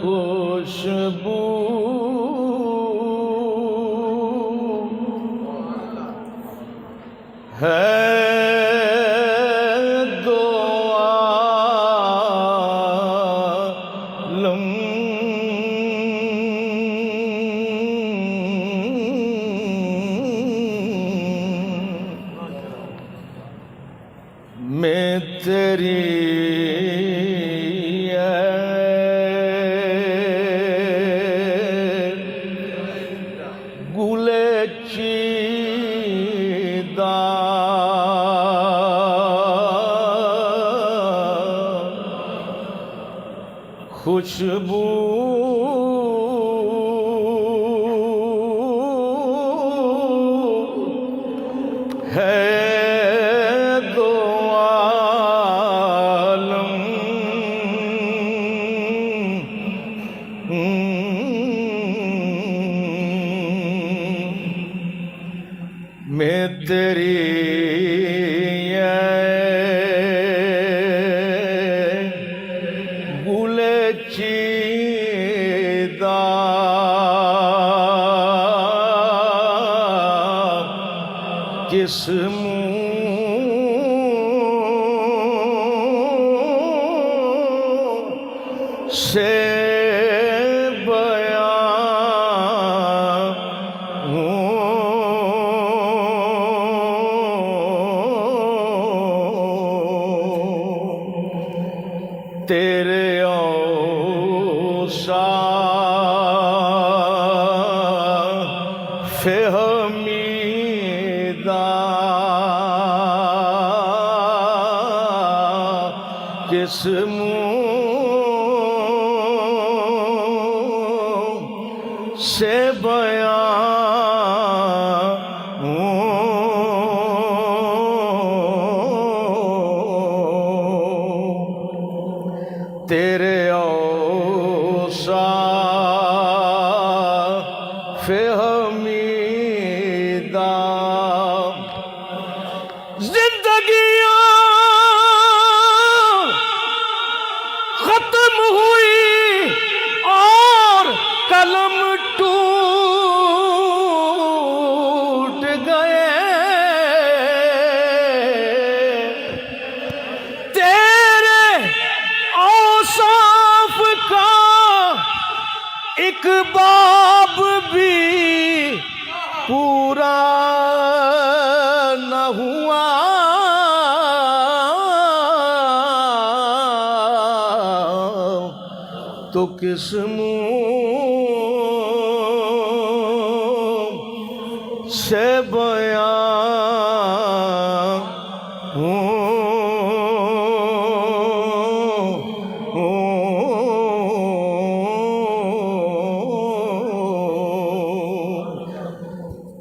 खुशबू है दो आलम में तेरी खुशबू है दो आलम में तेरी किस मुँह से बयां तेरे औसाफ़ हमीदा किस मुँह से बयां तेरे औसाफ़ हमीदा जिंदगियां खत्म हुई और कलम टूट गए तेरे औसाफ का एक बाब भी पूरा न हुआ तो किस मुँह से बयां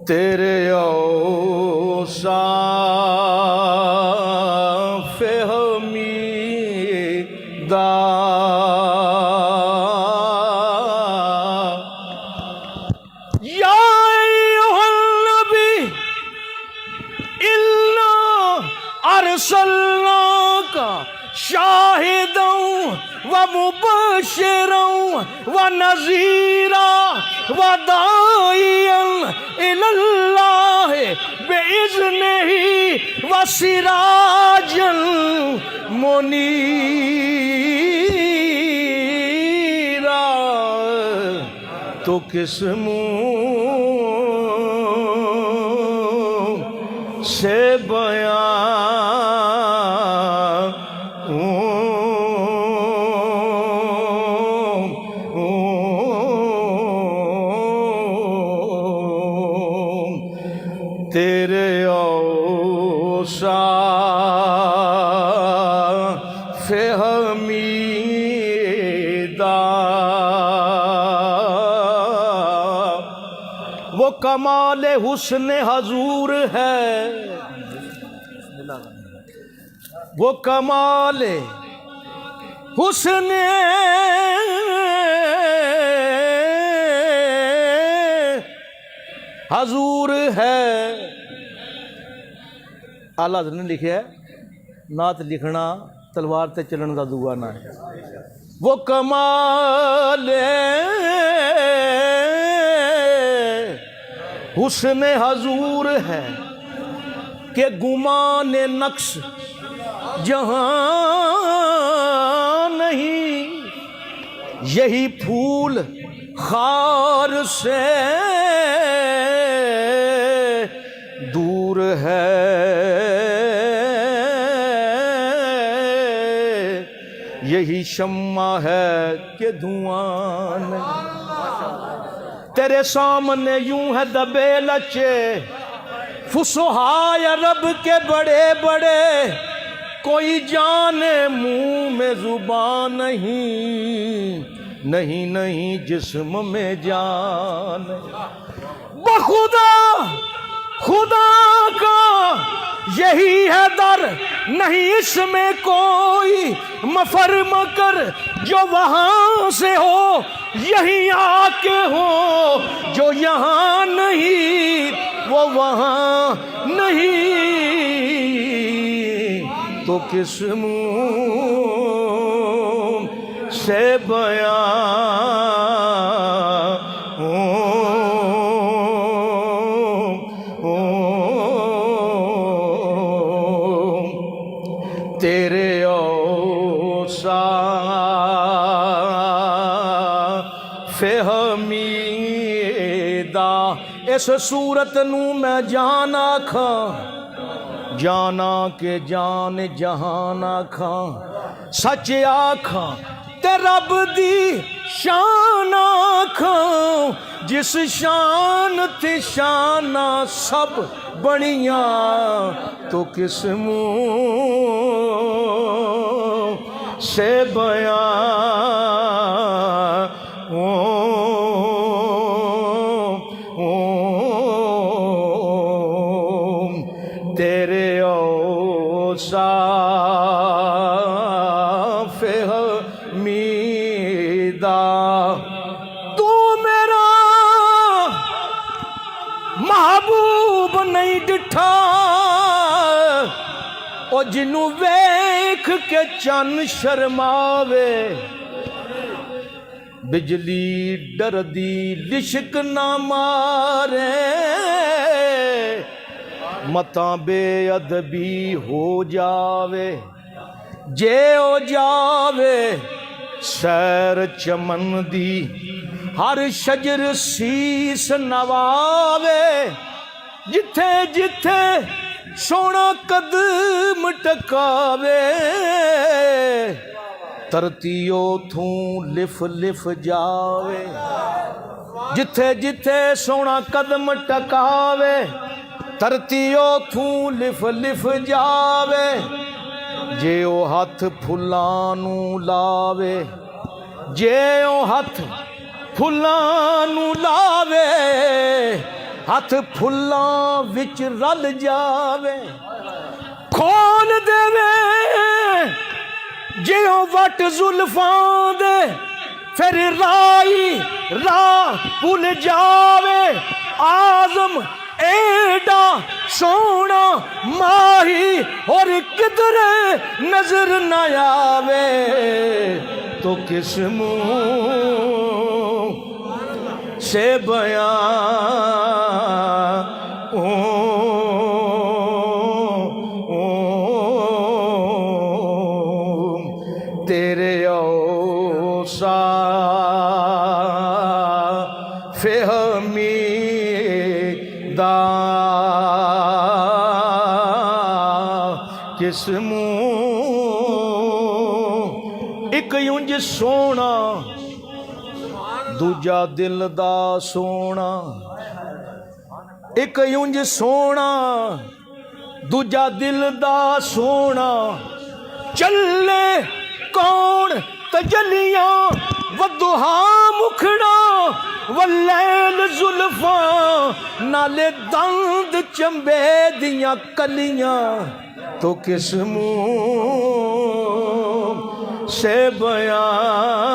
तेरे औसाफ़ हमीदा या अय्युहन्नबी इन्ना अर्सलनाका शाहिदन व मुबश्शिरन व नज़ीरा व दाइयन इलल्लाह बिइज़्निही व सिराजन मुनीरा तो किस मुँह से बयां तेरे औसाफ़ हमीदा वो कमाल हुस्न हजूर है वो कमाल हुस्न हजूर है। आला ने लिखे है नात लिखना तलवार ते चलन का दूआ ना है। वो कमाल हुस्न हजूर है कि गुमान नक्श जहां नहीं, यही फूल खार से दूर है, यही शम्मा है कि धुआं नहीं। तेरे सामने यूं है दबे लचे फुसहाय रब के बड़े बड़े, कोई जाने मुंह में जुबान नहीं, नहीं नहीं जिस्म में जान। बखुदा खुदा का यही है दर, नहीं इसमें कोई मफर मकर, जो वहां से हो यही आके हो, जो यहाँ नहीं वो वहां नहीं, तो किस मुंह से बयां तेरे औसा फहमीदा। इस सूरत नू मैं जान आखां, जाना के जान जहान आखां, सच आखां ते रब दी शान आखां, जिस शान ते शाना सब बनिया, तो किस मुंह से बयां तेरे औसा फहमीदा। तू मेरा महबूब नहीं डिठा, ओ जिन्नू वेख के चन शर्मावे, बिजली डरदी लिशक ना मारे, मतां बेअदबी हो जावे, जे हो जावे सैर चमन दी, हर शजर सीस नवावे, जिथे जिथे सोना कदम टकावे, धरती उथों लिफ लिफ जावे, जिथे जिथे सोना कदम टकावे, धरती उथों लिफ लिफ जावे, जे ओ हथ फुल्लां नू लावे, जे ओ हथ फुल्लां नू लावे, हथ फुल्लां विच रल जावे, खोल देवे जे ओ वट जुल्फां दे, फिर राही राह भुल जावे, आज़म एडा सोना माही और किधरे नजर न आवे, तो किस मुंह से बयां तेरे औसा फहमीदा। किस मुंह एक यूंज सोना, दूजा दिल दा सोना, एक यूंज सोना दूजा दिल दा सोना, चले कौन तजलियां वदुहा मुखड़ा, वलैल जुल्फां नाले दंद चंबे दियां कलियां, तो किस मुंह से बयां